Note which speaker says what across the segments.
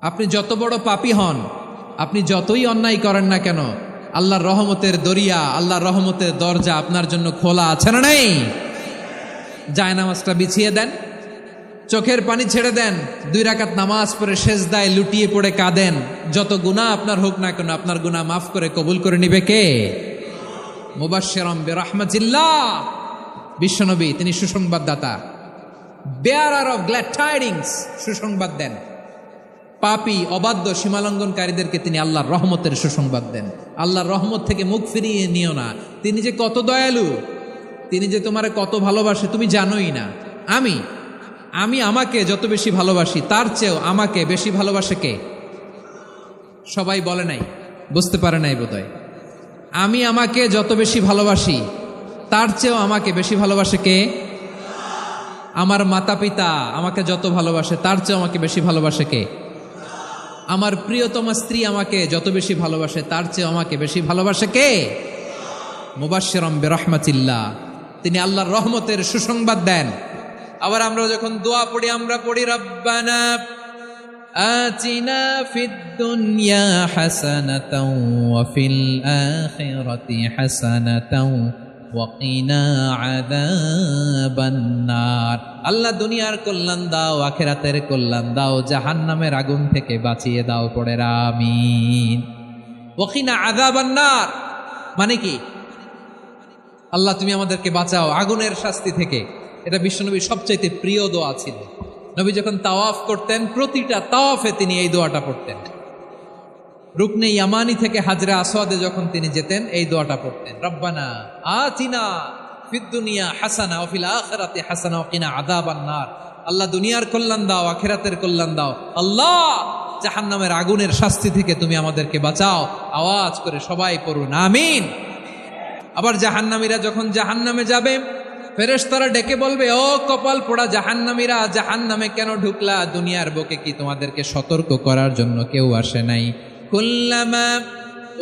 Speaker 1: আপনি যত বড় পাপী হন, আপনি যতই অন্যায় করেন না কেন, আল্লাহর রহমতের দরিয়া, আল্লাহর রহমতের দরজা আপনার জন্য খোলা আছে না নেই? জায়নামাজটা বিছিয়ে দেন, চোখের পানি ছেড়ে দেন, 2 রাকাত নামাজ পড়ে সেজদায় লুটিয়ে পড়ে কাঁদেন। যত গুনাহ আপনার হোক না কেন, আপনার গুনাহ মাফ করে কবুল করে নিবে কে? মুবাশশিরাম বিরহমাতিল্লাহ, বিশ্বনবী তিনি সুসংবাদদাতা, বেয়ারার অফ গ্ল্যাড টাইডিংস, সুসংবাদ দেন। পাপী অবাধ্য সীমালঙ্ঘনকারীদেরকে তিনি আল্লাহর রহমতের সুসংবাদ দেন। আল্লাহর রহমত থেকে মুখ ফিরিয়ে নিও না। তিনি যে কত দয়ালু, তিনি যে তোমারে কত ভালোবাসে তুমি জানোই না। আমি আমাকে যত বেশি ভালোবাসি তার চেয়েও আমাকে বেশি ভালোবাসে কে? সবাই বলে নাই, বুঝতে পারে নাই বোধহয়। আমি আমাকে যত বেশি ভালোবাসি তার চেয়েও আমাকে বেশি ভালোবাসে কে? আমার মাতা পিতা আমাকে যত ভালোবাসে তার চেয়েও আমাকে বেশি ভালোবাসে কে? আমার প্রিয়তমা স্ত্রী আমাকে যত বেশি ভালোবাসে তার চেয়ে আমাকে বেশি ভালোবাসে কে? মুবাশশিরাম বিরহমাতিল্লাহ, তিনি আল্লাহর রহমতের সুসংবাদ দেন। আবার আমরা যখন দোয়া পড়ি, আমরা পড়ি রব্বানা আতিনা ফিদ দুনিয়া হাসানাতাও ওয়া ফিল আখিরাতি হাসানাতাও ওয়া কিনা আযাবান নার। আল্লাহ দুনিয়ার কল্যাণ দাও, আখিরাতের কল্যাণ দাও, জাহান্নামের আগুন থেকে বাঁচিয়ে দাও, পড়ে আমিন। ওয়া কিনা আযাবান নার মানে কি? আল্লাহ তুমি আমাদেরকে বাঁচাও আগুনের শাস্তি থেকে। এটা বিশ্বনবীর সবচাইতে প্রিয় দোয়া ছিল। নবী যখন তাওয়াফ করতেন, প্রতিটা তাওয়াফে তিনি এই দোয়াটা পড়তেন। রুকনে ইয়ামানি থেকে হাজরে আসওয়াদে যখন তিনি যেতেন, এই দোয়াটা পড়তেন, রব্বানা আতিনা ফিদ দুনিয়া হাসানা ওয়া ফিল আখিরাতি হাসানা ওয়া কিনা আযাবান নার। আল্লাহ দুনিয়ার কল্যাণ দাও, আখিরাতের কল্যাণ দাও। আল্লাহ জাহান্নামের আগুনের শাস্তি থেকে তুমি আমাদেরকে বাঁচাও। আওয়াজ করে সবাই পড়ুন আমিন। আবার জাহান্নামীরা যখন জাহান্নামে যাবে, ফেরেশতারা ডেকে বলবে, ও কপাল পোড়া জাহান্নামীরা, জাহান্নামে কেন ঢুকলা? দুনিয়ার বুকে কি তোমাদেরকে সতর্ক করার জন্য কেউ আসে নাই? কুল্লামা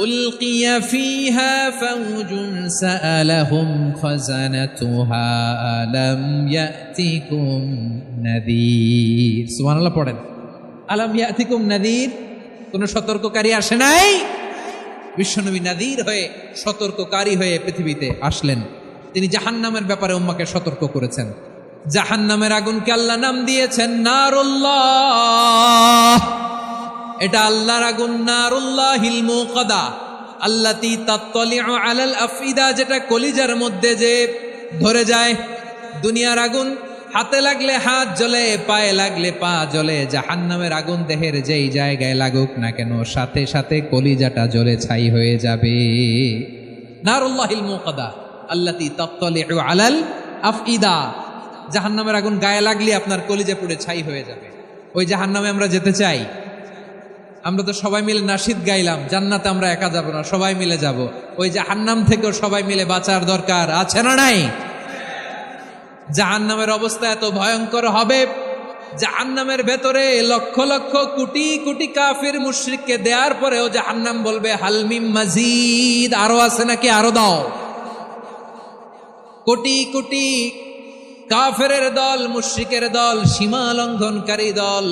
Speaker 1: উলকিয়া ফিহা ফাওজুন সাআলাহুম খাযানাতুহা আলাম ইয়াতিকুম নাযীর। সুবহানাল্লাহ পড়েন, আলাম ইয়াতিকুম নাযীর, কোন সতর্ককারী আসে নাই? বিশ্বনবী নাযীর হয়ে, সতর্ককারী হয়ে পৃথিবীতে আসলেন। তিনি জাহান্নামের ব্যাপারে উম্মাকে সতর্ক করেছেন। জাহান্নামের আগুনকে আল্লাহ নাম দিয়েছেন নারুল্লাহ। এটা আল্লাহর আগুন, নারুল্লাহিল মুকাদা আল্লাতী তাত্তালিউ আলাল আফইদা, যেটা কলিজার মধ্যে যে ধরে যায়। দুনিয়ার আগুন হাতে লাগলে হাত জ্বলে, পায়ে লাগলে পা জ্বলে। জাহান্নামের আগুন দেহের যেই জায়গায় লাগুক না কেন, সাথে সাথে কলিজাটা জ্বলে ছাই হয়ে যাবে। নারুল্লাহিল মুকাদা আল্লাতী তাত্তালিউ আলাল আফইদা, জাহান্নামের আগুন গায়ে লাগলে আপনার কলিজা পুড়ে ছাই হয়ে যাবে। ওই জাহান্নামে আমরা যেতে চাই? আমরা তো সবাই মিলে নাশিদ গাইলাম, জান্নাতে আমরা একা যাব না, সবাই মিলে যাব। ওই জাহান্নাম থেকেও সবাই মিলে বাঁচার দরকার আছে না নাই? জাহান্নামের অবস্থা এত ভয়ঙ্কর হবে, জাহান্নামের ভেতরে লক্ষ লক্ষ কোটি কোটি কাফির মুশরিককে দেওয়ার পরেও জাহান্নাম বলবে হাল মিন মাজিদ, আরো আছে নাকি, আরো দাও। কোটি কোটি কাফেরের দল, মুশরিকের দল, সীমা লঙ্ঘনকারী দল,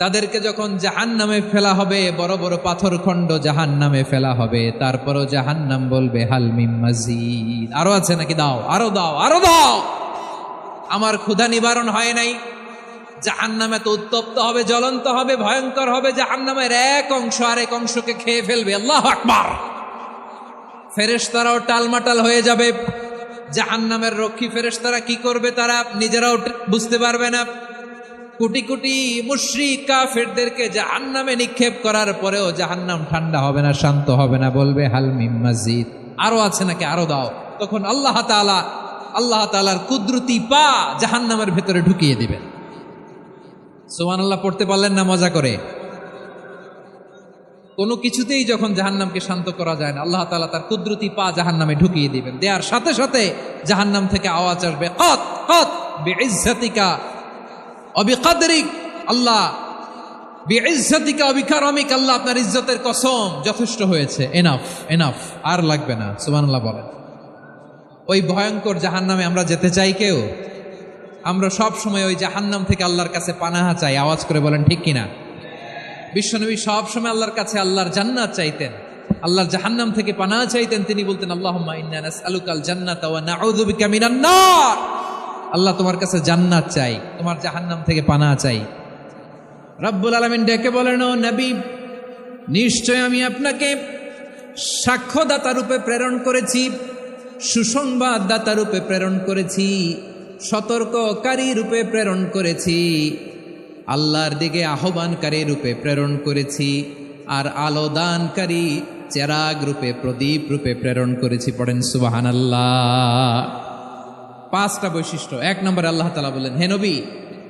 Speaker 1: তাদেরকে যখন জাহান্নামে ফেলা হবে, বড় বড় পাথর খণ্ড জাহান্নামে ফেলা হবে, তারপরও জাহান্নাম বলবে হাল মিন মাজিদ, আরো আছে নাকি, দাও, আরো দাও, আরো দাও। আমার ক্ষুধা নিবারণ হয় নাই। জাহান্নাম এত উত্তপ্ত হবে, জ্বলন্ত হবে, ভয়ঙ্কর হবে, জাহান্নামের এক অংশ আরেক অংশকে খেয়ে ফেলবে। আল্লাহু আকবার। ফেরেশতারাও টালমাটাল হয়ে যাবে। জাহান্নামের রক্ষী ফেরেশতারা কি করবে তারা নিজেরাও বুঝতে পারবে না। কোটি কোটি মুশরিক কাফেরদেরকে জাহান্নামে নিক্ষেপ করার পরেও জাহান্নাম ঠান্ডা হবে না, শান্ত হবে না, বলবে হাল মিন মাজিদ, আরো আছে নাকি, আরো দাও। তখন আল্লাহ তাআলার কুদরতি পা জাহান্নামের ভেতরে ঢুকিয়ে দিবেন। সুবহানাল্লাহ পড়তে পারলেন না মজা করে? কোনো কিছুতেই যখন জাহান্নামকে শান্ত করা যায় না, আল্লাহ তাআলা তার কুদরতি পা জাহান্নামে ঢুকিয়ে দিবেন। দেওয়ার সাথে সাথে জাহান্নাম থেকে আওয়াজ আসবে, কত কত বিইজ্জাতিকা ওয়া বিকদরিক, আল্লাহ বিইজ্জাতিকা ওয়া বিকারামিক, আল্লাহ আপনার ইজ্জতের কসম, যথেষ্ট হয়েছে, এনাফ এনাফ, আর লাগবে না। সুবহানাল্লাহ বলেন। ওই ভয়ঙ্কর জাহান্নামে আমরা যেতে চাই কেউ? আমরা সব সময় ওই জাহান্নাম থেকে আল্লাহর কাছে পানাহা চাই। আওয়াজ করে বলেন ঠিক কিনা? বিশ্বনবী সবসময় আল্লাহর কাছে আল্লাহর জান্নাত চাইতেন, আল্লাহর জাহান্নাম থেকে পানাহ চাইতেন। তিনি বলতেন আল্লাহুম্মা ইন্না নাসআলুকাল জান্নাতা ওয়া নাউযু বিকা মিনান নার। আল্লাহ তোমার কাছে জান্নাত চাই, তোমার জাহান্নাম থেকে পানাহ চাই। রব্বুল আলামিন ডেকে বলেন, ও নবী, নিশ্চয় আমি আপনাকে সাক্ষ্যদাতা রূপে প্রেরণ করেছি, সুসংবাদদাতা রূপে প্রেরণ করেছি, সতর্ককারী রূপে প্রেরণ করেছি, আল্লাহর দিকে আহ্বানকারী রূপে প্রেরণ করেছি, আর আলোদানকারী চেরাগ রূপে, প্রদীপ রূপে প্রেরণ করেছি। পড়েন সুবহানাল্লাহ। 5টা বৈশিষ্ট্য। 1 নম্বরে আল্লাহ তাআলা বলেন, হে নবী,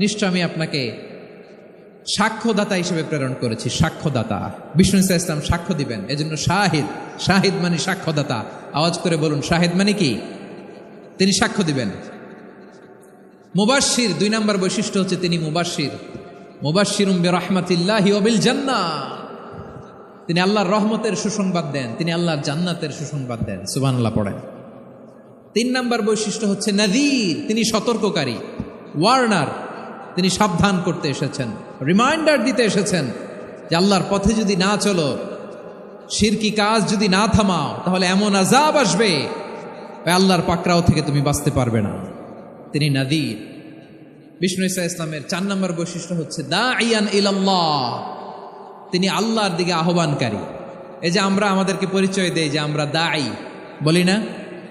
Speaker 1: নিশ্চয় আমি আপনাকে সাক্ষ্যদাতা হিসেবে প্রেরণ করেছি। সাক্ষ্যদাতা, বিষ্ণু ইসা ইসলাম সাক্ষ্য দিবেন, এজন্য শাহিদ। শাহিদ মানে সাক্ষ্যদাতা। আওয়াজ করে বলুন, শাহিদ মানে কি? তিনি সাক্ষ্য দিবেন। মুবাশশির, 2 নম্বর বৈশিষ্ট্য হচ্ছে তিনি মুবাশশির। মুবাশশিরুম বিরাহমাতিল্লাহি ওয়া বিল জান্নাহ। তিনি আল্লাহর রহমতের সুসংবাদ দেন, তিনি আল্লাহর জান্নাতের সুসংবাদ দেন। সুবহানাল্লাহ পড়েন। 3 নম্বর বৈশিষ্ট্য হচ্ছে নাযীর, তিনি সতর্ককারী, ওয়ার্নার। তিনি সাবধান করতে এসেছেন, রিমাইন্ডার দিতে এসেছেন যে আল্লাহর পথে যদি না চলো, শিরকি কাজ যদি না থামাও, তাহলে এমন আযাব আসবে, আল্লাহর পাকড়াও থেকে তুমি বাঁচতে পারবে না। তিনি নাযীর। বিষ্ণু ইসা ইসলামের 4 নম্বর বৈশিষ্ট্য হচ্ছে দাঈয়ান ইলাল্লাহ, তিনি আল্লাহর দিকে আহ্বানকারী। এই যে আমরা আমাদেরকে পরিচয় দেই যে আমরা দাঈ, বলি না?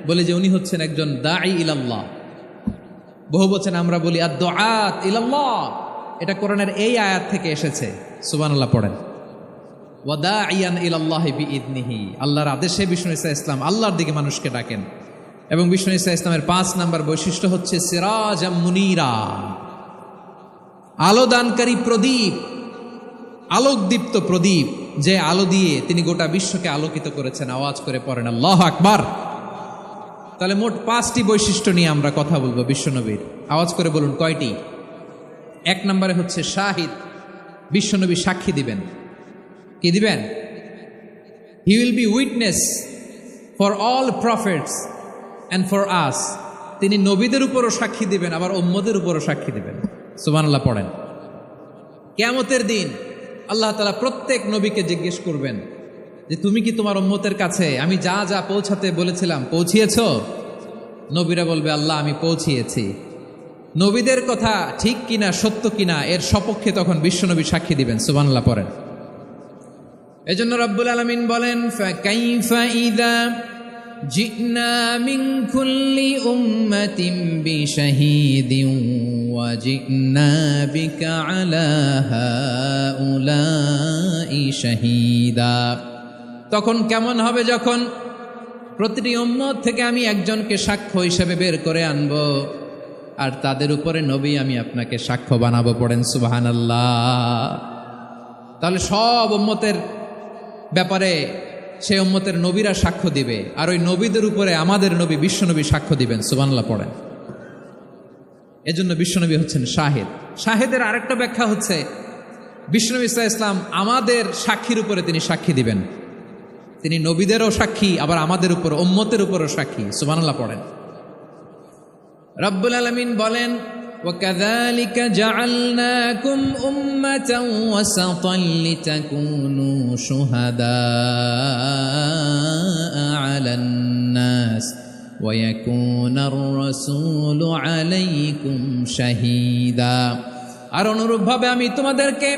Speaker 1: বলি যে উনি হচ্ছেন একজন দাঈ ইলাল্লাহ। বহু বচন আমরা বলি আদ-দুআত ইলাল্লাহ। এটা কোরআনের এই আয়াত থেকে এসেছে। সুবহানাল্লাহ পড়েন। ওয়া দাঈয়ান ইলাল্লাহি বিইذনিহি, আল্লাহর আদেশে বিষ্ণু ইসা ইসলাম আল্লাহর দিকে মানুষকে ডাকেন। এবং বিষ্ণু ইসা ইসলামের 5 নম্বর বৈশিষ্ট্য হচ্ছে সিরাজাম মুনীরা, আলোদানকারী প্রদীপ, আলোকদীপ্ত প্রদীপ, যে আলো দিয়ে তিনি গোটা বিশ্বকে আলোকিত করেছেন। আওয়াজ করে পড়েন আল্লাহু আকবার। তাহলে মোট 5টি বৈশিষ্ট্য নিয়ে আমরা কথা বলবো বিশ্বনবীর। আওয়াজ করে বলুন কয়টি? 1 নম্বরে হচ্ছে শাহিদ, বিশ্বনবী সাক্ষী দিবেন। কি দিবেন? He will be witness for all prophets and for us. তিনি নবীদের উপরও সাক্ষী দিবেন, আবার উম্মতের উপরও সাক্ষী দিবেন। সুবহানাল্লাহ পড়েন। কিয়ামতের দিন আল্লাহ তাআলা প্রত্যেক নবীকে জিজ্ঞেস করবেন যে তুমি কি তোমার উম্মতের কাছে আমি যা যা পৌঁছাতে বলেছিলাম পৌঁছিয়েছো? নবীরা বলবে আল্লাহ আমি পৌঁছিয়েছি। নবীদের কথা ঠিক কিনা, সত্য কিনা, এর সপক্ষে তখন বিশ্বনবী সাক্ষী দিবেন। সুবহানাল্লাহ পড়েন। এজন্য রব্বুল আলামিন বলেন, ফাকাইফা ইযা জি'না মিন কুল্লি উম্মাতিন বিশাহীদিন ওয়া জি'না বিকা আলা হাউলাই শাহীদা। তখন কেমন হবে যখন প্রতিটি উম্মত থেকে আমি একজনকে সাক্ষ্য হিসেবে বের করে আনব, আর তাদের উপরে নবী আমি আপনাকে সাক্ষ্য বানাবো। পড়েন সুবহানাল্লাহ। তাহলে সব উম্মতের ব্যাপারে সেই উম্মতের নবীরা সাক্ষ্য দিবে, আর ওই নবীদের উপরে আমাদের নবী বিশ্বনবী সাক্ষ্য দিবেন। সুবহানাল্লাহ পড়েন। এজন্য বিশ্বনবী হচ্ছেন শাহিদ। শাহিদের আরেকটা ব্যাখ্যা হচ্ছে বিশ্বনবী সাল্লাল্লাহু আলাইহি ওয়াসাল্লাম আমাদের সাক্ষীর উপরে তিনি সাক্ষী দিবেন। তিনি নবীদেরও সাক্ষী, আবার আমাদের উপর, উম্মতের উপরও সাক্ষী। সুবহানাল্লাহ পড়েন। রব্বুল আলামিন বলেন, وَكَذَلِكَ جَعَلْنَاكُمْ أُمَّةً وَسَطًا لِتَكُونُوا شُهَدَاءَ عَلَى النَّاسِ وَيَكُونَ الرَّسُولُ عَلَيْكُمْ شَهِيدًا। আর অনুরূপভাবে আমি তোমাদেরকে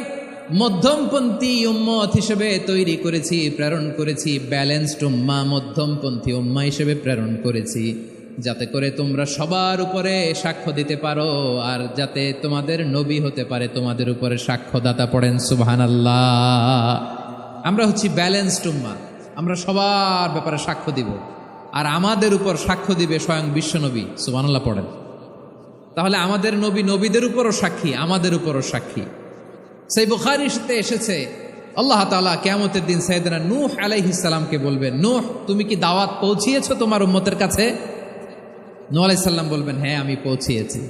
Speaker 1: মধ্যমপন্থী উম্মত হিসেবে তৈরি করেছি, প্রেরণ করেছি। ব্যালেন্সড উম্মা, মধ্যমপন্থী উম্মা হিসেবে প্রেরণ করেছি, যাতে করে তোমরা সবার উপরে সাক্ষ্য দিতে পারো, আর যাতে তোমাদের নবী হতে পারে তোমাদের উপরে সাক্ষ্যদাতা। পড়েন সুবহানাল্লাহ। আমরা হচ্ছি ব্যালেন্সড উম্মা, আমরা সবার ব্যাপারে সাক্ষ্য দিব, আর আমাদের উপর সাক্ষ্য দিবে স্বয়ং বিশ্বনবী। সুবহানাল্লাহ পড়েন। তাহলে আমাদের নবী নবীদের উপরও সাক্ষী, আমাদের উপরও সাক্ষী। সেই বুখারীতে এসেছে আল্লাহ তাআলা কিয়ামতের দিন সাইয়েদনা নূহ আলাইহিস সালামকে বলবেন, নূহ তুমি কি দাওয়াত পৌঁছিয়েছো তোমার উম্মতের কাছে? নূহ আলাইহিস সালাম বলবেন, হ্যাঁ আমি পৌঁছিয়েছি।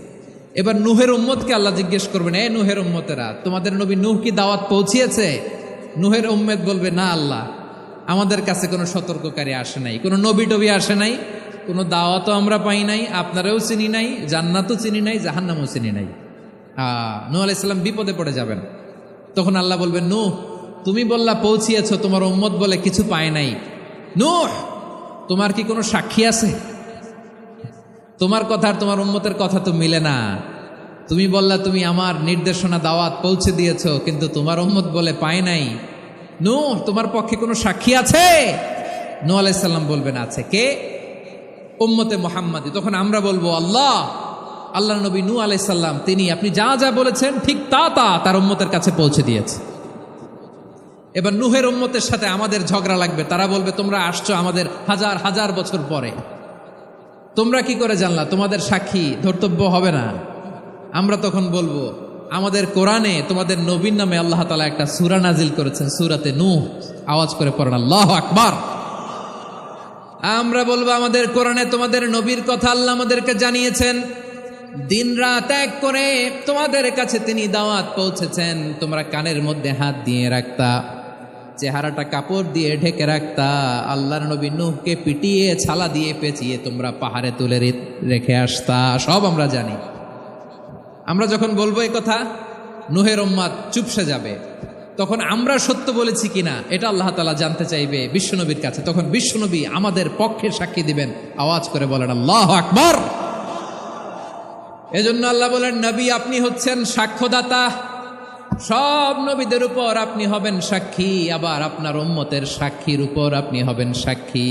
Speaker 1: এবার নূহের উম্মতকে আল্লাহ জিজ্ঞেস করবেন, এ নূহের উম্মতেরা, তোমাদের নবী নূহ কি দাওয়াত পৌঁছিয়েছে? নূহের উম্মত বলবে, না আল্লাহ, আমাদের কাছে কোনো সতর্ককারী আসে নাই, কোনো নবী টবি আসে নাই, কোনো দাওয়াতও আমরা পাই নাই, আপনারাও চিনি নাই, জান্নাতও চিনি নাই, জাহান্নামও চিনি নাই। নূহ আলাইহিস সালাম বিপদে পড়ে যাবেন। তখন আল্লাহ বলবেন, নূহ তুমি বললা পৌঁছিয়েছ, তোমার উম্মত বলে কিছু পায় নাই। নূহ তোমার কি কোনো সাক্ষী আছে? তোমার কথা আর তোমার উম্মতের কথা তো মিলে না। তুমি বললা তুমি আমার নির্দেশনা দাওয়াত পৌঁছে দিয়েছ, কিন্তু তোমার উম্মত বলে পায় নাই। নূহ তোমার পক্ষে কোনো সাক্ষী আছে? নূহ আলাইহিস সালাম বলবেন আছে। কে? উম্মতে মুহাম্মাদি। তখন আমরা বলবো আল্লাহ নবী নূহ আলাইহিস সালাম তিনি আপনি যা যা বলেছেন ঠিক তা তার উম্মতের কাছে পৌঁছে দিয়েছে। এবার নূহের উম্মতের সাথে আমাদের ঝগড়া লাগবে। তারা বলবে তোমরা আসছো আমাদের হাজার হাজার বছর পরে, তোমরা কি করে জানলা? তোমাদের সাক্ষী ধর্তব্য হবে না। আমরা তখন বলবো আমাদের কোরআনে তোমাদের নবীর নামে আল্লাহ তাআলা একটা সূরা নাজিল করেছেন, সূরাতে নূহ। আওয়াজ করে পড়েন আল্লাহু আকবার। আমরা বলবো আমাদের কোরআনে তোমাদের নবীর কথা আল্লাহ আমাদেরকে জানিয়েছেন, দিন রাত এক করে তোমাদের কাছে তিনি দাওয়াত পৌঁছেছেন। তোমরা কানের মধ্যে হাত দিয়ে রাখতা, চেহারাটা কাপড় দিয়ে ঢেকে রাখতা। আল্লাহর নবী নূহকে পিটিয়ে ছালা দিয়ে পেঁচিয়ে তোমরা পাহাড়ে তুলে রেখে আসতা। সব আমরা জানি। আমরা যখন বলবো এই কথা, নূহের উম্মত চুপসে যাবে। তখন আমরা সত্য বলেছি কিনা এটা আল্লাহ তাআলা জানতে চাইবে বিশ্বনবীর কাছে। তখন বিশ্বনবী আমাদের পক্ষে সাক্ষী দিবেন। আওয়াজ করে বলেন আল্লাহু আকবার। এজন্য আল্লাহ বলেন, নবী আপনি হচ্ছেন সাক্ষ্যদাতা, সব নবীদের উপর আপনি হবেন সাক্ষী, আবার আপনার উম্মতের সাক্ষীর উপর আপনি হবেন সাক্ষী।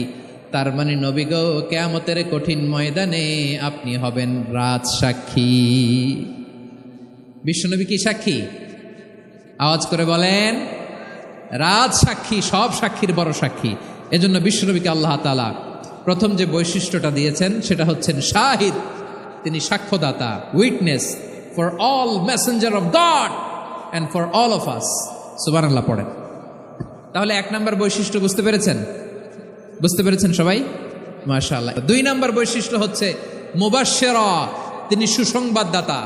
Speaker 1: তার মানে নবী গো, কিয়ামতের কঠিন ময়দানে আপনি হবেন রাজ সাক্ষী। বিশ্বনবী কি সাক্ষী? আওয়াজ করে বলেন, রাজ সাক্ষী, সব সাক্ষীর বড় সাক্ষী। এজন্য বিশ্বনবীকে আল্লাহ তাআলা প্রথম যে বৈশিষ্ট্যটা দিয়েছেন সেটা হচ্ছেন শাহিদ। তিনি সাক্ষ্যদাতা, witness for all messenger of God and for all of us. সুবহানাল্লাহ পড়েন। তাহলে এক নম্বর বৈশিষ্ট্য বুঝতে পেরেছেন? বুঝতে পেরেছেন সবাই? মাশাআল্লাহ। দুই নম্বর বৈশিষ্ট্য হচ্ছে মুবাশশিরা, তিনি সুসংবাদদাতা।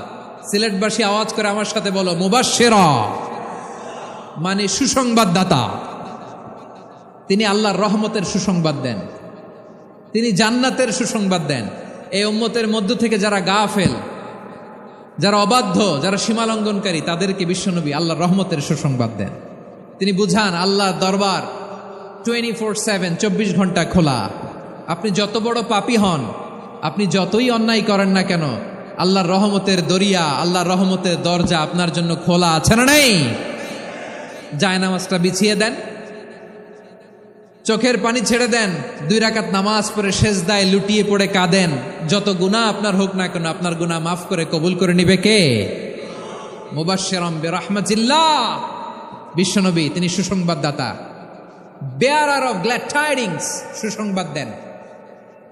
Speaker 1: সিলেটবাসী আওয়াজ করে আমার সাথে বলো, মুবাশশিরা মানে সুসংবাদদাতা। তিনি আল্লাহর রহমতের সুসংবাদ দেন, তিনি জান্নাতের সুসংবাদ দেন। এই উম্মতের মধ্য থেকে যারা গাফেল, যারা অবাধ্য, যারা সীমালঙ্ঘনকারী, তাদেরকে বিশ্বনবী আল্লাহর রহমতের সুসংবাদ দেন। তিনি বুঝান আল্লাহর দরবার 24/7, 24 ঘন্টা খোলা। আপনি যত বড় পাপী হন, আপনি যতই অন্যায় করেন না কেন, আল্লাহর রহমতের দরিয়া, আল্লাহর রহমতের দরজা আপনার জন্য খোলা আছে না নেই? জায়নামাজটা বিছিয়ে দেন, চোখের পানি ছেড়ে দেন, 2 রাকাত নামাজ পড়ে সেজদায় লুটিয়ে পড়ে কাঁদেন। যত গুনাহ আপনার হোক না কেন, আপনার গুনাহ মাফ করে কবুল করে নিবে কে? মুবাশশিরাম বিরহমাতিল্লাহ। বিশ্বনবী তিনি সুসংবাদদাতা, বেয়ারার অফ গ্ল্যাড টাইডিংস, সুসংবাদ দেন।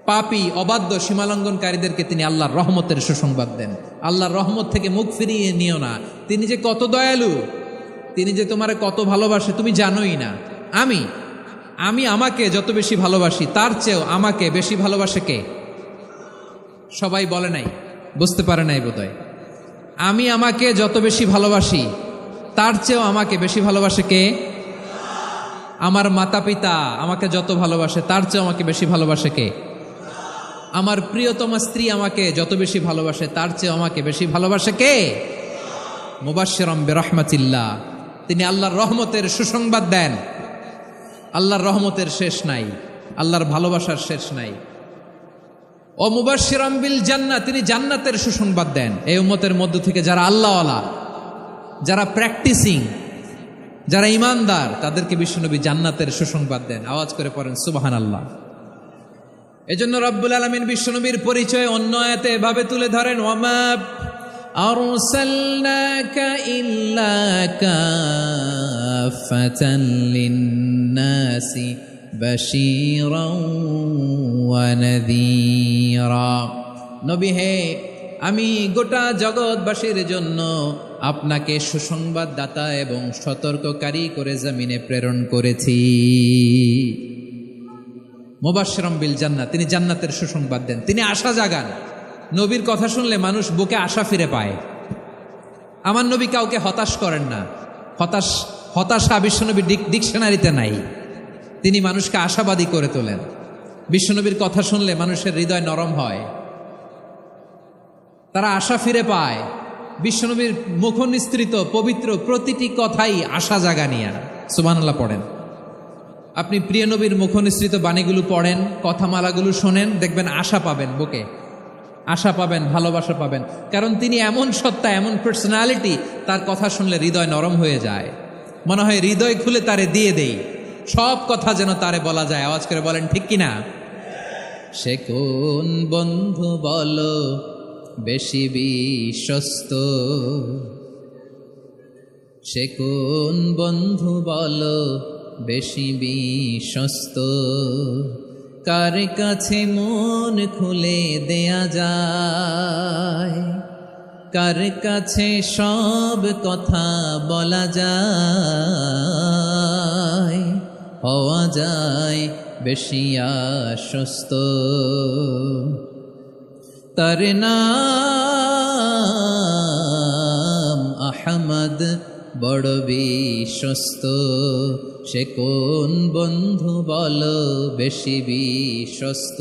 Speaker 1: পাপী, অবাধ্য, সীমালঙ্ঘনকারীদেরকে তিনি আল্লাহর রহমতের সুসংবাদ দেন। আল্লাহর রহমত থেকে মুখ ফিরিয়ে নিও না। তিনি যে কত দয়ালু, তিনি যে তোমারে কত ভালোবাসে তুমি জানোই না। আমি আমাকে যত বেশি ভালোবাসি, তার চেয়েও আমাকে বেশি ভালোবাসে কে? সবাই বলে নাই, বুঝতে পারে নাই বোধহয়। আমি আমাকে যত বেশি ভালোবাসি, তার চেয়েও আমাকে বেশি ভালোবাসে কে? আমার মাতা পিতা আমাকে যত ভালোবাসে, তার চেয়েও আমাকে বেশি ভালোবাসে কে? আমার প্রিয়তমা স্ত্রী আমাকে যত বেশি ভালোবাসে, তার চেয়েও আমাকে বেশি ভালোবাসে কে? মুবাশশিরাম বিরহমাতিল্লাহ। তিনি আল্লাহর রহমতের সুসংবাদ দেন। আল্লাহর রহমতের শেষ নাই, আল্লাহর ভালোবাসার শেষ নাই। ও মুবাশশিরাম বিল জান্নাহ, তিনি জান্নাতের সুসংবাদ দেন। এই উম্মতের মধ্য থেকে যারা আল্লাহওয়ালা, যারা প্র্যাকটিসিং, যারা ইমানদার, তাদেরকে বিশ্বনবী জান্নাতের সুসংবাদ দেন। আওয়াজ করে পড়েন সুবহানাল্লাহ। এজন্য রব্বুল আলামিন বিশ্বনবীর পরিচয় অন্য আয়াতে এভাবে তুলে ধরেন, ওয়ামা আরসালনাকা ইল্লা কাফাতান লিন্নাসি বাশীরাও ওয়া নাযীরা। নবী হে, আমি গোটা জগৎবাসীর জন্য আপনাকে সুসংবাদদাতা এবং সতর্ককারী করে জমিনে প্রেরণ করেছি। মুবাশশিরাম বিল জান্নাহ, তিনি জান্নাতের সুসংবাদ দেন, তিনি আশা জাগান। নবীর কথা শুনলে মানুষ বুকে আশা ফিরে পায়। আমার নবী কাউকে হতাশ করেন না। হতাশা বিশ্বনবীর ডিকশনারিতে নাই। তিনি মানুষকে আশাবাদী করে তোলেন। বিশ্বনবীর কথা শুনলে মানুষের হৃদয় নরম হয়, তারা আশা ফিরে পায়। বিশ্বনবীর মুখনিসৃত পবিত্র প্রতিটি কথাই আশা জাগানিয়া। সুবহানাল্লাহ পড়েন। আপনি প্রিয় নবীর মুখনিসৃত বাণীগুলো পড়েন, কথামালাগুলো শোনেন, দেখবেন আশা পাবেন, বুকে আশা পাবেন, ভালোবাসা পাবেন। কারণ তিনি এমন সত্তা, এমন পার্সোনালিটি, তার কথা শুনলে হৃদয় নরম হয়ে যায়। মনে হয় হৃদয় খুলে তারে দিয়ে দেই, সব কথা যেন তারে বলা যায়। আওয়াজ করে বলেন ঠিক কিনা? সে কোন বন্ধু বলো বেশি বিশ্বস্ত, সে কোন বন্ধু বলো বেশি বিশ্বস্ত, কার কাছে মন খুলে দেয়া যায়, কার কাছে সব কথা বলা যায়, হওয়া যায় বেশি আশ্বস্ত। তার নাম আহমদ, বড় বিশ্বস্ত। সে কোন বন্ধু বলো বেশি বিশ্বস্ত,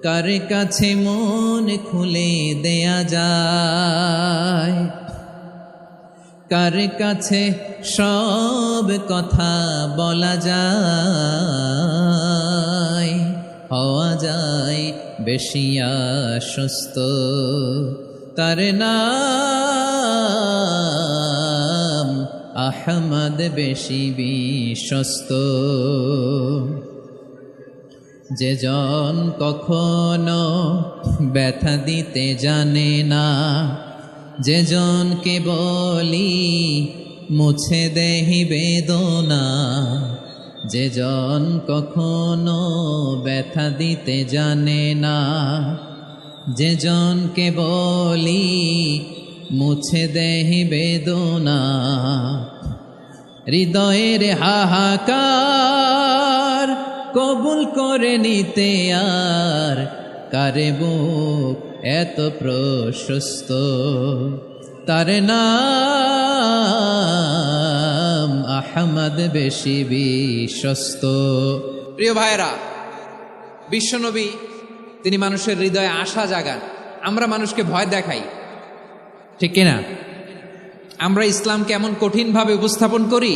Speaker 1: কার কাছে মন খুলে দেয়া যায়, কার কাছে সব কথা বলা যায়, হওয়া যায় বেশি আশ্বস্ত। তার নাম আহমদ, বেশি বিশ্বস্ত। যে জন কখনো ব্যথা দিতে জানে না, যে জনকে বলি মুছে দেহি বেদনা, যে জন কখনো ব্যথা দিতে জানে না, যে জনকে বলি মুছে দেহি বেদনা, হৃদয়ের হাহাকার কবুল করে নিতে আর কারে বুক এত প্রশস্ত। তার নাম আহমদ, বেশি বিশ্বস্ত। প্রিয় ভাইরা, বিশ্বনবী তিনি মানুষের হৃদয়ে আশা জাগান। আমরা মানুষকে ভয় দেখাই, ঠিক কিনা? আমরা ইসলামকে এমন কঠিনভাবে উপস্থাপন করি,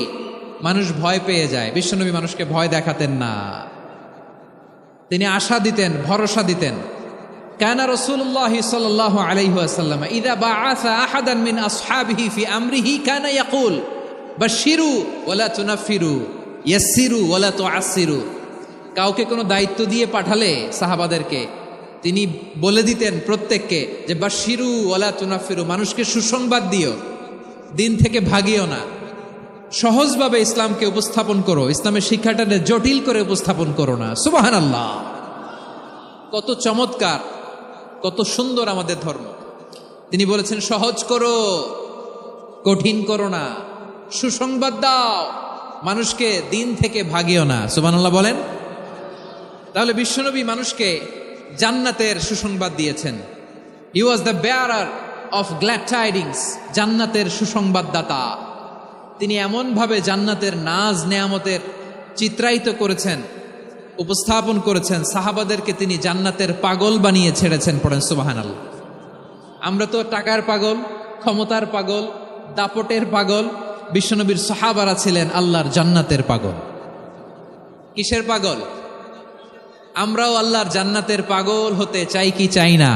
Speaker 1: মানুষ ভয় পেয়ে যায়। বিশ্বনবী মানুষকে ভয় দেখাতেন না, তিনি আশা দিতেন, ভরসা দিতেন। কানা রাসূলুল্লাহ সাল্লাল্লাহু আলাইহি ওয়াসাল্লাম ইযা বাআসা আহাদান মিন আসহাবিহি ফি আমরিহি কানা ইয়াকুল বাশশিরু ওয়ালা তুনাফিরু, ইয়াসসিরু ওয়ালা তুআসসিরু। কাউকে কোনো দায়িত্ব দিয়ে পাঠালে সাহাবাদেরকে তিনি বলে দিতেন প্রত্যেককে যে বাশশিরু ওয়ালা তুনাফিরু, মানুষকে সুসংবাদ দিও, দিন থেকে ভাগিও না, সহজভাবে ইসলামকে উপস্থাপন করো, ইসলামের শিক্ষাটাকে জটিল করে উপস্থাপন করো না। সুবহানাল্লাহ, কত চমৎকার, কত সুন্দর আমাদের ধর্ম। তিনি বলেছেন সহজ করো, কঠিন করো না, সুসংবাদ দাও, মানুষকে দিন থেকে ভাগিও না। সুবহানাল্লাহ বলেন। তাহলে বিশ্বনবী মানুষকে জান্নাতের সুসংবাদ দিয়েছেন। He was the bearer of glad tidings, জান্নাতের সুসংবাদদাতা। তিনি এমনভাবে জান্নাতের নাজ নেয়ামতের চিত্রায়িত করেছেন, উপস্থাপন করেছেন, সাহাবাদেরকে তিনি জান্নাতের পাগল বানিয়ে ছেড়েছেন। পড়েন সুবহানাল্লাহ। আমরা তো টাকার পাগল, ক্ষমতার পাগল, দাপটের পাগল। বিশ্বনবীর সাহাবারা ছিলেন আল্লাহর জান্নাতের পাগল। কিসের পাগল? আমরাও আল্লাহর জান্নাতের পাগল হতে চাই কি চাই না?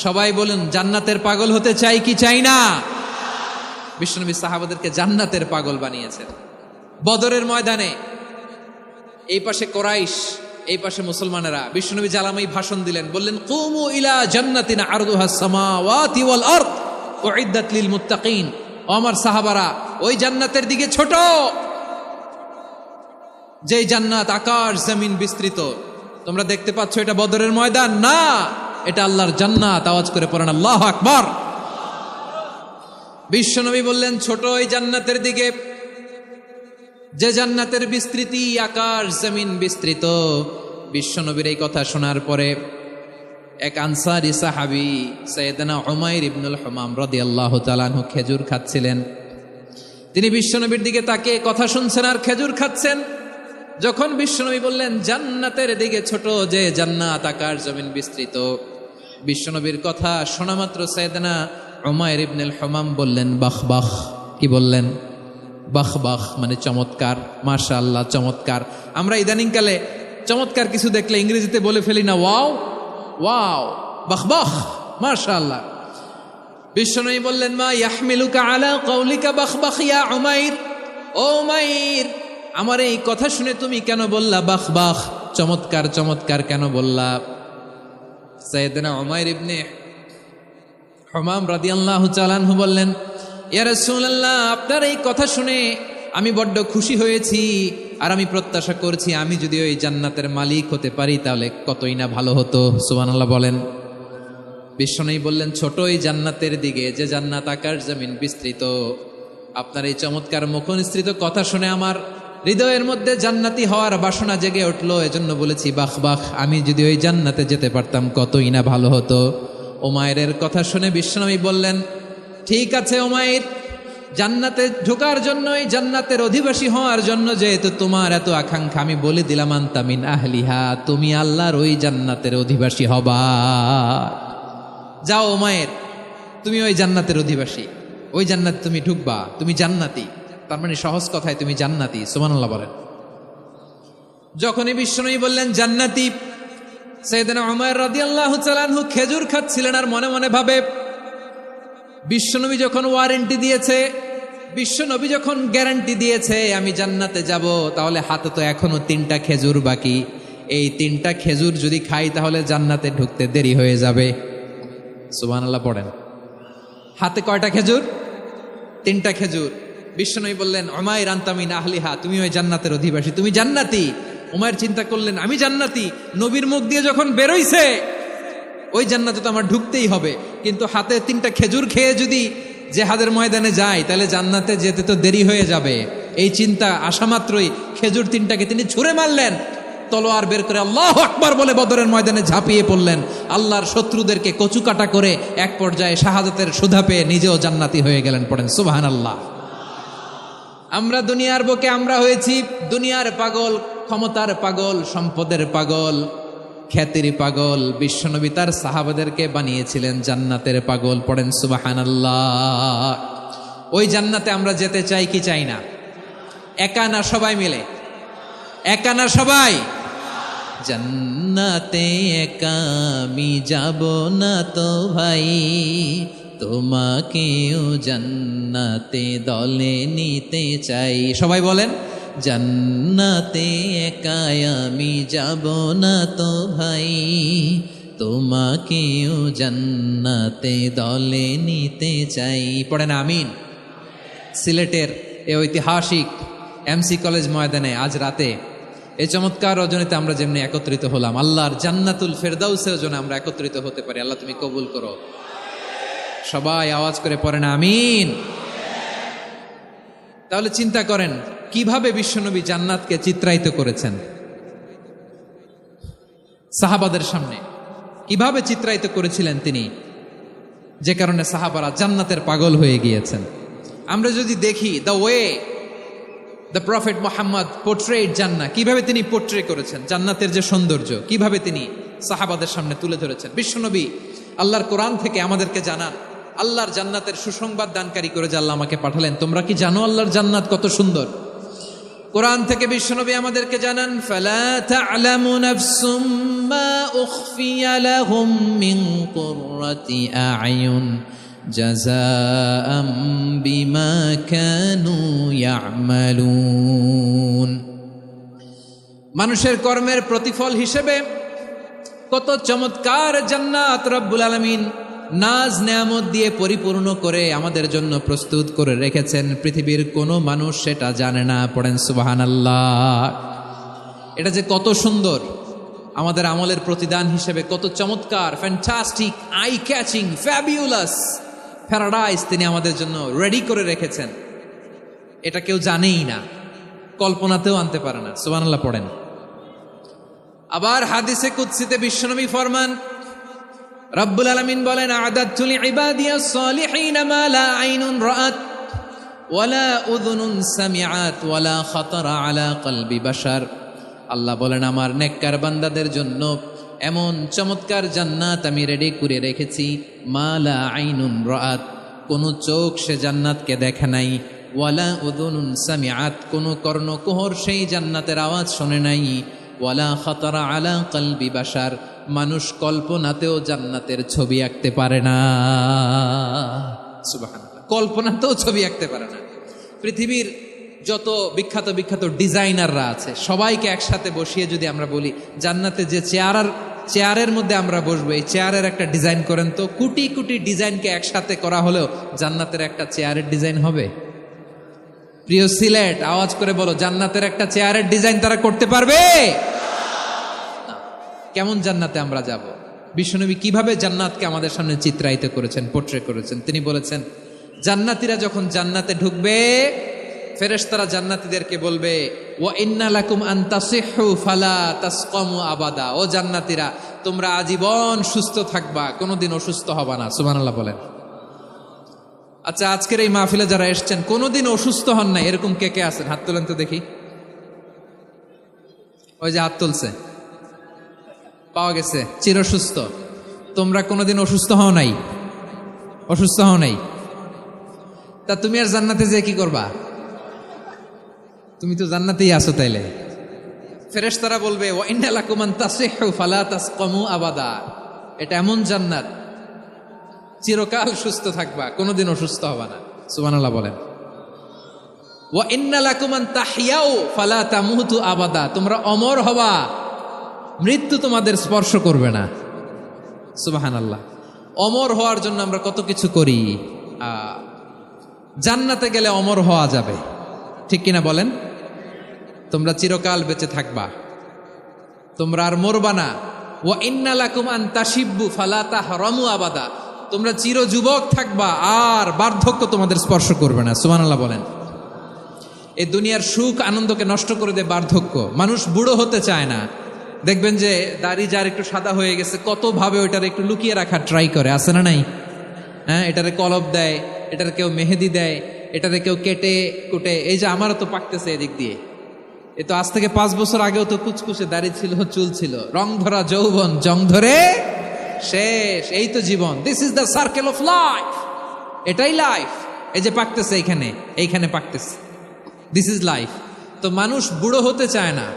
Speaker 1: সবাই বলুন, জান্নাতের পাগল হতে চাই কি চাই না? বিশ্বনবী সাহাবাদেরকে জান্নাতের পাগল বানিয়েছেন। বদরের ময়দানে এই পাশে কোরাইশ, এই পাশে মুসলমানেরা। বিশ্বনবী জালামাই ভাষণ দিলেন, বললেন কুমু ইলা জান্নাতিন আরদুহাস সামাওয়াতি ওয়াল আরদ উইদ্দাত লিল মুত্তাকিন। ও আমার সাহাবারা, ওই জান্নাতের দিকে ছোট, যেই জান্নাত আকাশ জমিন বিস্তৃত। তোমরা দেখতে পাচ্ছ এটা বদরের ময়দান না, এটা আল্লাহর জান্নাত। আওয়াজ করে পড়েন আল্লাহু আকবার। বিশ্বনবী বললেন ছোট ওই জান্নাতের দিকে, যে জান্নাতের বিস্তৃতি আকাশ জমিন বিস্তৃত। বিশ্বনবীর এই কথা শোনার পরে এক আনসারী সাহাবী সাইয়েদনা উমাইর ইবনুল হুমাম রাদিয়াল্লাহু তাআলা আনহু খেজুর খাচ্ছিলেন। তিনি বিশ্বনবীর দিকে তাকিয়ে কথা শুনছেন আর খেজুর খাচ্ছেন। যখন বিশ্বনবী বললেন জান্নাতের দিকে ছোট, যে জান্নাত আকাশ জমিন বিস্তৃত, বিশ্বনবীর কথা শোনা মাত্র সাইয়েদনা উমাইর ইবনে আল-হুমাম বললেন বাহ বাহ। কি বললেন? বাহ বাহ মানে চমৎকার, মাশাআল্লাহ চমৎকার। আমরা ইদানিংকালে চমৎকার কিছু দেখলে ইংরেজিতে বলে ফেলি না ওয়াও ওয়াও, বাহ বাহ, মাশাআল্লাহ। বিশ্বনবী বললেন মা ইয়াহমিলুকা আলা কওলিকা বাহ বাহ ইয়া উমাইর, ও উমাইর আমার এই কথা শুনে তুমি কেন বললা বাহ বাহ, চমৎকার চমৎকার কেন বললা? সাইয়েদনা উমাইর ইবনে হুমাম রাদিয়াল্লাহু তাআলা আনহু বললেন ইয়া রাসূলুল্লাহ, আপনার এই কথা শুনে আমি বড্ড খুশি হয়েছি, আর আমি প্রত্যাশা করছি আমি যদি ওই জান্নাতের মালিক হতে পারি তাহলে কতই না ভালো হতো। সুবহানাল্লাহ বলেন। বিশ্বনবী বললেন ছোট এই জান্নাতের দিকে, যে জান্নাত আকাশ জমিন বিস্তৃত। আপনার এই চমৎকার মুখনিসৃত কথা শুনে আমার হৃদয়ের মধ্যে জান্নাতি হওয়ার বাসনা জেগে উঠলো, এজন্য বলেছি বাহ বাহ, আমি যদি ওই জান্নাতে যেতে পারতাম কতই না ভালো হতো। উমাইরের কথা শুনে বিশ্বনবী বললেন ঠিক আছে উমাইর, জান্নাতে ঢোকার জন্য, এই জান্নাতের অধিবাসী হওয়ার জন্য যেহেতু তোমার এত আকাঙ্ক্ষা, আমি বলে দিলাম আনতা মিন আহলিহা, তুমি আল্লাহর ওই জান্নাতের অধিবাসী হবা। যাও উমাইর, তুমি ওই জান্নাতের অধিবাসী, ওই জান্নাতে তুমি ঢুকবা, তুমি জান্নাতি। তার মানে সহজ কথায় তুমি জান্নাতি। সুবহানাল্লাহ বলেন। যখনই বিশ্বনবী বললেন জান্নাতি, সাইয়েদনা উমাইর রাদিয়াল্লাহু তাআলা আনহু খেজুর খাচ্ছিলেন আর মনে মনে ভাবে বিশ্বনবী যখন ওয়ারেন্টি দিয়েছে, বিশ্বনবী যখন গ্যারান্টি দিয়েছে আমি জান্নাতে যাব, তাহলে হাতে তো এখনো 3টা খেজুর বাকি। এই 3টা খেজুর যদি খাই তাহলে জান্নাতে ঢুকতে দেরি হয়ে যাবে। সুবহানাল্লাহ পড়েন। হাতে কয়টা খেজুর? 3টা খেজুর। বিশ্বনবী বললেন উমাইর আনতা মিন আহলিহা, তুমি ওই জান্নাতের অধিবাসী, তুমি জান্নাতি। উমাইর চিন্তা করলেন আমি জান্নাতি, নবীর মুখ দিয়ে যখন বেরোইছে ওই জান্নাতে তো আমার ঢুকতেই হবে, কিন্তু হাতে 3টা খেজুর খেয়ে যদি জিহাদের ময়দানে যাই তাহলে জান্নাতে যেতে তো দেরি হয়ে যাবে। এই চিন্তা আসা মাত্রই খেজুর 3টাকে তিনি ছুঁড়ে মারলেন, তলোয়ার বের করে আল্লাহু আকবার বলে বদরের ময়দানে ঝাঁপিয়ে পড়লেন। আল্লাহর শত্রুদেরকে কচুকাটা করে এক পর্যায়ে শাহাদাতের সুধা পেয়ে নিজেও জান্নাতি হয়ে গেলেন। পড়েন সুবহানাল্লাহ। আমরা দুনিয়ার বুকে আমরা হয়েছি দুনিয়ার পাগল, ক্ষমতার পাগল, সম্পদের পাগল, খ্যাতির পাগল। বিশ্বনবী তার সাহাবাদেরকে বানিয়েছিলেন জান্নাতের পাগল। পড়েন সুবহানাল্লাহ। ওই জান্নাতে আমরা যেতে চাই কি চাই না? একা না সবাই মিলে? একা না সবাই? জান্নাতে একা আমি যাব না তো ভাই, তোমাকেও জান্নাতে দলে নিতে চাই। সবাই বলেন জান্নাতে একা আমি যাব না তো ভাই, তোমাকেও জান্নাতে দলে নিতে চাই। পড়েন আমিন। সিলেটের এই ঐতিহাসিক এমসি কলেজ ময়দানে আজ রাতে এই চমৎকার রজনীতে আমরা যেমনি একত্রিত হলাম, আল্লাহর জান্নাতুল ফেরদাউসের জন্য আমরা একত্রিত হতে পারি। আল্লাহ তুমি কবুল করো। সবাই আওয়াজ করে পড়েন আমিন। তাহলে চিন্তা করেন কিভাবে বিশ্বনবী জান্নাতকে চিত্রায়িত করেছেন সাহাবাদের সামনে, কিভাবে চিত্রায়িত করেছিলেন তিনি, যে কারণে সাহাবারা জান্নাতের পাগল হয়ে গিয়েছেন। আমরা যদি দেখি the way the prophet Muhammad portrait জান্নাত, কিভাবে তিনি পোর্ট্রে করেছেন জান্নাতের যে সৌন্দর্য, কিভাবে তিনি সাহাবাদের সামনে তুলে ধরেছেন। বিশ্বনবী আল্লাহর কোরআন থেকে আমাদেরকে জানান আল্লাহর জান্নাতের সুসংবাদ দানকারী করে যে আল্লাহ আমাকে পাঠালেন। তোমরা কি জানো আল্লাহর জান্নাত কত সুন্দর? কোরআন থেকে বিশ্বনবী আমাদেরকে জানান ফালা তা'লামু নাফসুম মা উখফিয়া লাহুম মিন কুররাতি আ'য়ুন জাযাআম বিমা কানু ইয়া'মালুন। মানুষের কর্মের প্রতিফল হিসেবে কত চমৎকার জান্নাত রব্বুল আলামিন নাজ নেয়ামত দিয়ে পরিপূর্ণ করে আমাদের জন্য প্রস্তুত করে রেখেছেন। পৃথিবীর কোনো মানুষ সেটা জানে না। পড়েন সুবহানাল্লাহ। এটা যে কত সুন্দর, আমাদের আমলের প্রতিদান হিসেবে কত চমৎকার, fantastic, eye catching, fabulous paradise তিনি আমাদের জন্য রেডি করে রেখেছেন। এটা কেউ জানেই না, কল্পনাতেও আনতে পারে না। সুবহানাল্লাহ পড়েন। আবার হাদিসে কুদসিতে বিশ্বনবী ফরমান, রব্বুল আলামিন বলেন আ'দাতু লিইবাদিয়াস সালিহিনা মা লা আইনুন রাআত ওয়ালা উযুনুন সামিআত ওয়ালা খাতারা আলা কলবি বাশার। আল্লাহ বলেন আমার নেককার বান্দাদের জন্য এমন চমৎকার জান্নাত আমি রেডি করে রেখেছি, মালা আইনুন রাআত, কোনো চোখ সে জান্নাতকে দেখে নাই, ওয়ালা উযুনুন সামিআত, কোনো কর্ণকুহর সেই জান্নাতের আওয়াজ শোনে নাই, ওয়ালা খাতারা আলা কলবি বাশার, মানুষ কল্পনাতেও জান্নাতের ছবি আঁকতে পারে না। সুবহানাল্লাহ, কল্পনাতেও ছবি আঁকতে পারে না। পৃথিবীর যত বিখ্যাত বিখ্যাত ডিজাইনাররা আছে সবাইকে একসাথে বসিয়ে যদি আমরা বলি জান্নাতে যে চেয়ারের মধ্যে আমরা বসবো, এই চেয়ারের একটা ডিজাইন করেন তো, কোটি কোটি ডিজাইনকে একসাথে করা হলেও জান্নাতের একটা চেয়ারের ডিজাইন হবে? প্রিয় সিলেট, আওয়াজ করে বলো, জান্নাতের একটা চেয়ারের ডিজাইন তারা করতে পারবে না। কেমন জান্নাতে আমরা যাব? বিশ্বনবী কিভাবে জান্নাতকে আমাদের সামনে চিত্রায়িত করেছেন, পোট্রে করেছেন? তিনি বলেছেন, জান্নাতীরা যখন জান্নাতে ঢুকবে, ফেরেশতারা জান্নাতীদেরকে বলবে, ওয়া ইন্না লাকুম আন তাসিহু ফালা তাসকামু আবাদা, ও জান্নাতীরা তোমরা আজীবন সুস্থ থাকবা, কোনোদিন অসুস্থ হবা না। সুবহানাল্লাহ বলেন। আচ্ছা, আজকের এই মাহফিলে যারা এসেছেন কোনোদিন অসুস্থ হন নাই, এরকম কে কে আছেন? হাত তোলেন তো দেখি। ওই যে হাত তুলছে, পাওয়া গেছে, চিরসুস্থ। তোমরা কোনোদিন অসুস্থ হও নাই? অসুস্থ হও নাই? তা তুমি আর জান্নাতে যে কি করবা? তুমি তো জান্নাতেই আছো তাইলে। ফেরেশতারা বলবে, ওয়া ইন্না লাকুম আন তাসিহু ফালা তাসকামু আবাদা, এটা এমন জান্নাত চিরকাল সুস্থ থাকবা, কোনোদিন অসুস্থ হবা না। সুবহানাল্লাহ বলেন। ওয়া ইন্না লাকুম আন তাহইয়াউ ফালা তামুতু আবাদা, তোমরা অমর হবা, মৃত্যু তোমাদের স্পর্শ করবে না। সুবহানাল্লাহ। অমর হওয়ার জন্য আমরা কত কিছু করি। জান্নাতে গেলে অমর হওয়া যাবে, ঠিক কিনা বলেন? তোমরা চিরকাল বেঁচে থাকবা, তোমরা আর মরবা না। ওয়া ইন্না লাকুম আন তাশিব্বু ফালা তাহরামু আবাদা, তোমরা চির যুবক থাকবা, আর বার্ধক্য তোমাদের স্পর্শ করবে না। সুবহানাল্লাহ বলেন। এই দুনিয়ার সুখ আনন্দকে নষ্ট করে দেয় বার্ধক্য। মানুষ বুড়ো হতে চায় না। দেখবেন যে দাড়ি যার একটু সাদা হয়ে গেছে, কত ভাবে ওইটার একটু লুকিয়ে রাখার ট্রাই করে, আছে না নাই? হ্যাঁ, এটারে কলপ দেয়, এটার কেউ মেহেদি দেয়, এটারে কেউ কেটে কুটে। এই যে আমারও তো পাকতেছে এদিক দিয়ে, এ তো আজ থেকে 5 বছর আগেও তো কুচকুচে দাড়ি ছিল, চুল ছিল, রং ধরা যৌবন জং ধরে শেষ। এই তো জীবন। This is the circle of life, এটাই লাইফ। এই যে পাকতেছে এইখানে পাকতেছে, দিস ইজ লাইফ। তো মানুষ বুড়ো হতে চায় না।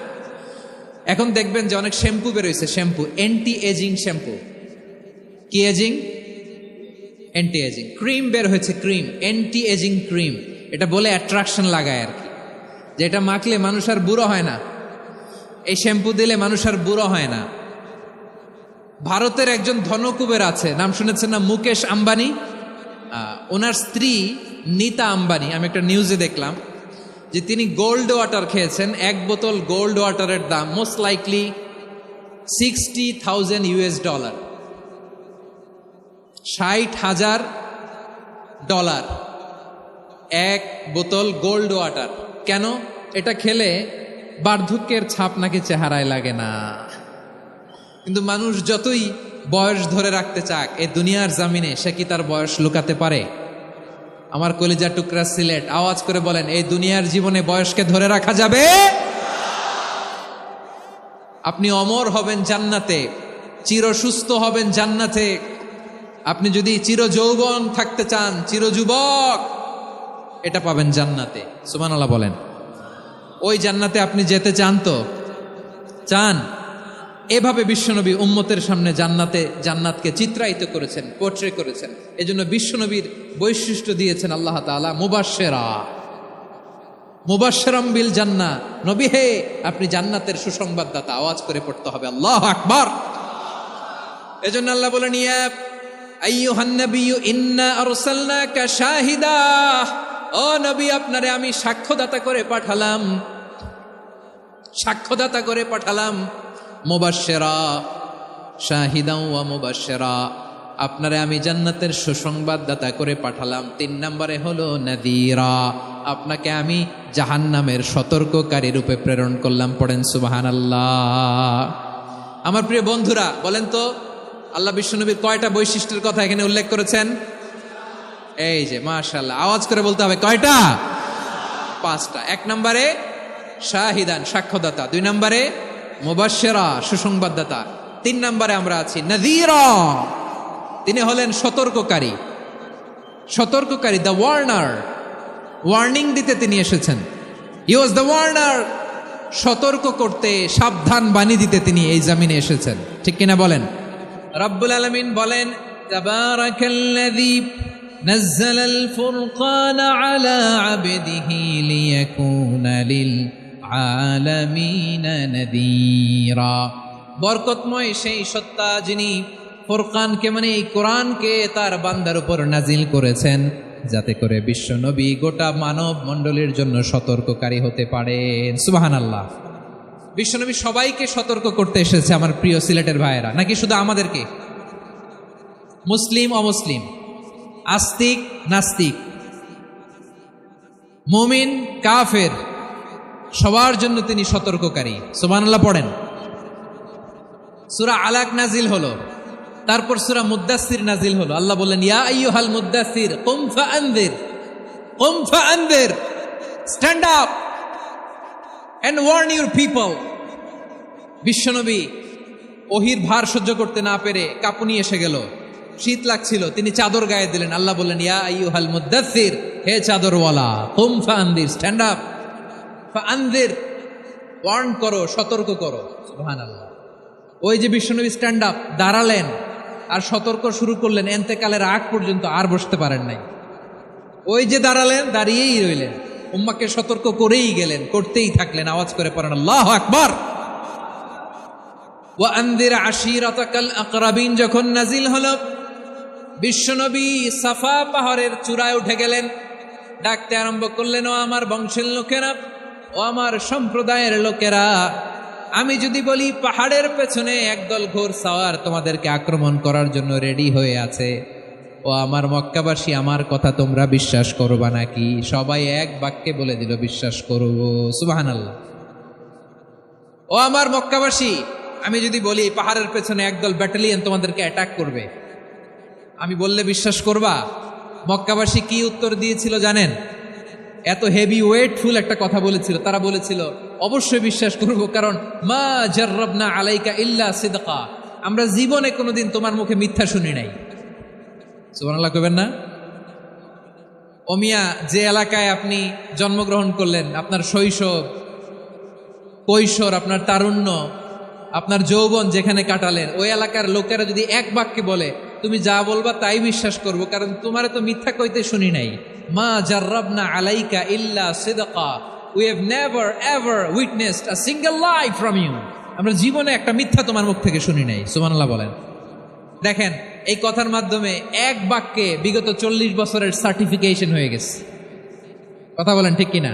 Speaker 1: এখন দেখবেন যে অনেক শ্যাম্পু বেরোইছে, শ্যাম্পু অ্যান্টি এজিং শ্যাম্পু। কি এজিং? Anti aging. ক্রিম বের হয়েছে, ক্রিম, অ্যান্টি এজিং ক্রিম। এটা বলে অ্যাট্রাকশন লাগায় আর কি, যে এটা মাখলে মানুষ আর বুড়ো হয় না, এই শ্যাম্পু দিলে মানুষ আর বুড়ো হয় না। ভারতের একজন ধনকুবের আছে, নাম শুনেছেন না? মুকেশ আম্বানি। ওনার স্ত্রী নীতা আম্বানি, আমি একটা নিউজে দেখলাম যে তিনি গোল্ড ওয়াটার খেয়েছেন। 1 বোতল গোল্ড ওয়াটারের দাম মোস্ট লাইকলি $60,000 $60,000 1 বোতল গোল্ড ওয়াটার। কেন? এটা খেলে বার্ধক্যের ছাপ নাকি চেহারায় লাগে না। কিন্তু মানুষ যতই বয়স ধরে রাখতে চাক এই দুনিয়ার জামিনে, সে কি তার বয়স লুকাতে পারে? আমার কলিজা টুকরা সিলেট, আওয়াজ করে বলেন, এই দুনিয়ার জীবনে বয়সকে ধরে রাখা যাবে? আপনি অমর হবেন জান্নাতে, চির সুস্থ হবেন জান্নাতে। আপনি যদি চির যৌবন থাকতে চান, চির যুবক, এটা পাবেন জান্নাতে। সুবহানাল্লাহ বলেন। ওই জান্নাতে আপনি যেতে চান তো? চান? এভাবে বিশ্বনবী উম্মতের সামনে জান্নাতকে চিত্রায়িত করেছেন, পোট্রে করেছেন। এজন্য বিশ্বনবীর বৈশিষ্ট্য দিয়েছেন আল্লাহ তাআলা মুবাশশিরাম বিল জান্নাহ। নবী হে, আপনি জান্নাতের সুসংবাদদাতা। আওয়াজ করে পড়তে হবে আল্লাহু আকবার। এজন্য আল্লাহ বলেন, ইয়া আইয়ুহান নাবিয়্যু ইন্না আরসালনাকা শাহিদা, ও নবী আপনারে আমি সাক্ষ্যদাতা করে পাঠালাম। মুবাশশিরা শাহিদাও ওয়া মুবাশশিরা, আপনারে আমি জান্নাতের সুসংবাদদাতা করে পাঠালাম। 3 নম্বরে হলো নাযীরা, আপনাকে আমি জাহান্নামের সতর্ককারী রূপে প্রেরণ করলাম। পড়েন সুবহানাল্লাহ। আমার প্রিয় বন্ধুরা, বলেন তো আল্লাহ বিশ্বনবীর কয়টা বৈশিষ্ট্যের কথা এখানে উল্লেখ করেছেন? এই যে মাশাআল্লাহ, আওয়াজ করে বলতে হবে, কয়টা? 5টা। 1 নম্বরে শাহিদান, সাক্ষ্যদাতা। 2 নম্বরে মুবাশশিরা, সুসংবাদদাতা। 3 নম্বরে আমরা আছি নাযীরা, তিনি হলেন সতর্ককারী। সতর্ককারী, দ্য ওয়ার্নার, ওয়ার্নিং দিতে তিনি এসেছেন। হি ওয়াজ দ্য ওয়ার্নার, সতর্ক করতে, সাবধান বাণী দিতে তিনি এই জমিনে এসেছেন। ঠিক কিনা বলেন? রব্বুল আলামিন বলেন, তাবারাকাল্লাযী নাযালাল ফুরকানা আলা আবদিহি লিয়াকুনা লিল আলামিনা নাযীরা। বরকতময় সেই সত্তা যিনি ফুরকানকে মানে এই কোরআনকে তার বান্দার উপর নাজিল করেছেন, যাতে করে বিশ্ব নবী গোটা মানব মণ্ডলীর জন্য সতর্ককারী হতে পারেন। সুবহানাল্লাহ। বিশ্বনবী সবাইকে সতর্ক করতে এসেছে আমার প্রিয় সিলেটের ভাইয়েরা, নাকি শুধু আমাদেরকে? মুসলিম অমুসলিম, আস্তিক নাস্তিক, মুমিন কাফের, সবার জন্য তিনি সতর্ককারী। সুবহানাল্লাহ পড়েন। সূরা আলাক নাজিল হলো, তারপর সূরা মুদ্দাসসির নাজিল হলো। আল্লাহ বললেন, ইয়া আইয়ুহাল মুদ্দাসসির কুম ফাআনযির, কুম ফাআনযির, stand up and warn your people. বিশ্বনবী ওহির ভার সহ্য করতে না পেরে কাঁপুনি এসে গেল, শীত লাগছিল, তিনি চাদর গায়ে দিলেন। আল্লাহ বললেন, ইয়া আইয়ুহাল মুদ্দাসসির, হে চাদরওয়ালা, কুম ফাআনযির, স্ট্যান্ড আপ, ফাআনযির, ওয়ার্ন করো, সতর্ক করো। সুবহানাল্লাহ। ওই যে বিশ্বনবী স্ট্যান্ড আপ, দাঁড়ালেন আর সতর্ক শুরু করলেন, এন্তেকালের আগ পর্যন্ত আর বসতে পারেন নাই। ওই যে দাঁড়ালেন, দাঁড়িয়েই রইলেন, উম্মাকে সতর্ক করেই গেলেন, করতেই থাকলেন। আওয়াজ করে পড়েন আল্লাহু আকবার। ওয়া আনযির আশীরাতাকাল আকরাবিন যখন নাজিল হলো, বিশ্বনবী সাফা পাহাড়ের চূড়ায় উঠে গেলেন, ডাকতে আরম্ভ করলেন, ও আমার বংশের লোকেরা, ও আমার সম্প্রদায়ের লোকেরা, আমি যদি বলি পাহাড়ের পেছনে একদল ঘোড়সাওয়ার তোমাদেরকে আক্রমণ করার জন্য রেডি হয়ে আছে, ও আমার মক্কাবাসী, আমার কথা তোমরা বিশ্বাস করবা নাকি? সবাই এক বাক্যে বলে দিল, বিশ্বাস করব। সুবহানাল্লাহ। ও আমার মক্কাবাসী, আমি যদি বলি পাহাড়ের পেছনে একদল ব্যাটালিয়ন তোমাদেরকে অ্যাটাক করবে, আমি বললে বিশ্বাস করবা? মক্কাবাসী কি উত্তর দিয়েছিল জানেন? এত হেভি ওয়েটফুল একটা কথা বলেছিল। তারা বলেছিল, অবশ্যই বিশ্বাস করব, কারণ মা জাররাবনা আলাইকা ইল্লা সিদকা, আমরা জীবনে কোনোদিন তোমার মুখে মিথ্যা শুনি নাই। সুবহানাল্লাহ কইবেন না? ও মিয়া, যে এলাকায় আপনি জন্মগ্রহণ করলেন, আপনার শৈশব, কৈশোর, আপনার তারুণ্য, আপনার যৌবন যেখানে কাটালেন, ওই এলাকার লোকেরা যদি এক বাক্যে বলে তুমি যা বলবা তাই বিশ্বাস করব, কারণ তোমারে তো মিথ্যা কইতে শুনি নাই। মা জাররাবনা আলাইকা ইল্লা সিদকা, we have never ever witnessed a single lie from you, আমরা জীবনে একটা মিথ্যা তোমার মুখ থেকে শুনি নাই। সুবহানাল্লাহ বলেন। দেখেন, এই কথার মাধ্যমে এক বাক্যে বিগত 40 বছরের সার্টিফিকেশন হয়ে গেছে। কথা বলেন ঠিক কিনা?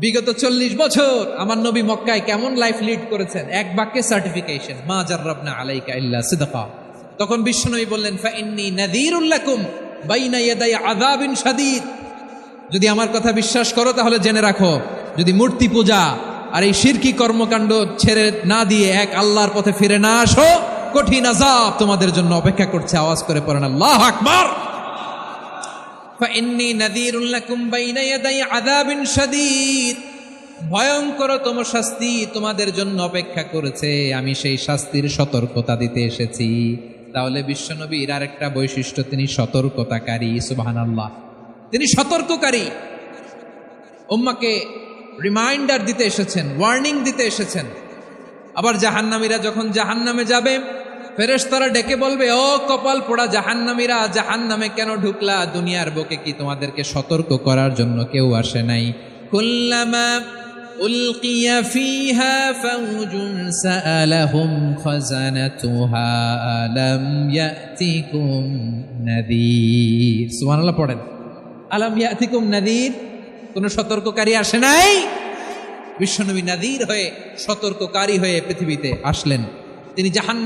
Speaker 1: বিগত 40 বছর আমার নবী মক্কায় কেমন লাইফ লিড করেছেন, এক বাক্যে সার্টিফিকেশন, মা জাররাবনা আলাইকা ইল্লা সিদকা। তখন বিশ্বনবী বললেন, ফাইন্নী নাযীরুল লাকুম বাইনা ইয়াদাই আযাবিন শাদীদ, যদি আমার কথা বিশ্বাস করো তাহলে জেনে রাখো, যদি মূর্তি পূজা আর এই শিরকি কর্মকাণ্ড ছেড়ে না দিয়ে এক আল্লাহর পথে ফিরে না আসো, কঠিন আযাব তোমাদের জন্য অপেক্ষা করছে। আওয়াজ করে পড়েন আল্লাহু আকবার। ফাইন্নী নাযীরুল লাকুম বাইনা ইয়াদাই আযাবিন শাদীদ, ভয়ঙ্করতম শাস্তি তোমাদের জন্য অপেক্ষা করেছে, আমি সেই শাস্তির সতর্কতা দিতে এসেছি। তাহলে বিশ্বনবীর আরেকটা বৈশিষ্ট্য, তিনি সতর্কতাকারী। সুবহানাল্লাহ। তিনি সতর্ককারী, উম্মাকে রিমাইন্ডার দিতে এসেছেন, ওয়ার্নিং দিতে এসেছেন। আবার জাহান্নামীরা যখন জাহান্নামে যাবে, ফেরেশতারা ডেকে বলবে, ও কপাল পোড়া জাহান্নামীরা, জাহান্নামে কেন ঢুকলা? দুনিয়ার বুকে কি তোমাদেরকে সতর্ক করার জন্য কেউ আসে নাই? কুল্লামা উলকিয়া ফিহা ফাউজুন সাআলাহুম খাযানাতুহা আলাম ইয়াতিকুম নাযীর। সুবহানাল্লাহ পড়েন। আলাম ইয়াতিকুম নাযীর, কোন সতর্ককারী আসে নাই? বিশ্বনবী নাযীর হয়ে, সতর্ককারী হয়ে পৃথিবীতে আসলেন। তিনি জাহান্নাম